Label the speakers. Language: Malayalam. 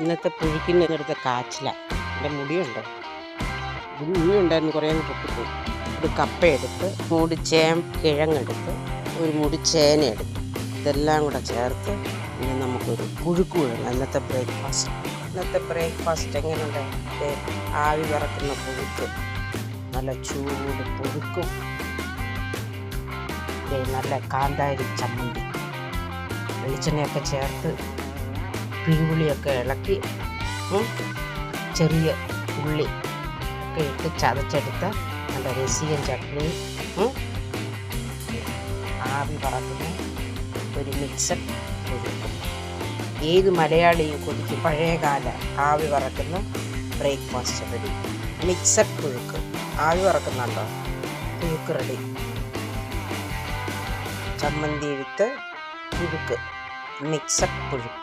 Speaker 1: ഇന്നത്തെ പുഴുക്കിന് എടുത്ത കാച്ചില. എൻ്റെ മുടിയുണ്ടോ? മുടിയുണ്ടായിരുന്നു, കുറേ അങ്ങ് പൊട്ടിപ്പോയി. ഒരു കപ്പയെടുത്ത്, മൂടി കിഴങ്ങെടുത്ത്, ഒരു മുടി ചേനയെടുത്ത്, ഇതെല്ലാം കൂടെ ചേർത്ത് ഇനി നമുക്കൊരു പുഴുക്ക് പുഴുങ്ങാം. ഇന്നത്തെ ബ്രേക്ക്ഫാസ്റ്റ് എങ്ങനെയുണ്ട്? ആവി പറക്കുന്ന പുഴുക്ക്, നല്ല ചൂട് പുഴുക്കും, നല്ല കാന്താരി ചമ്മന്തി, വെളിച്ചെണ്ണയൊക്കെ ചേർത്ത് പിഴുപുളിയൊക്കെ ഇളക്കി ചെറിയ ഉള്ളി ഒക്കെ ഇട്ട് ചതച്ചെടുത്ത നല്ല രസികൻ ചട്നി, ആവി പറക്കുന്ന ഒരു മിക്സഡ് പുഴുക്ക്. ഏത് മലയാളിയും കൊതിക്കും പഴയകാല ആവി പറക്കുന്ന ബ്രേക്ക്ഫാസ്റ്റ് റെഡി. മിക്സഡ് പുഴുക്ക് ആവി പറക്കുന്നുണ്ടോ? പുഴുക്ക് റെഡി. ചമ്മന്തി എടുത്ത് പുഴുക്ക്, മിക്സഡ് പുഴുക്ക്.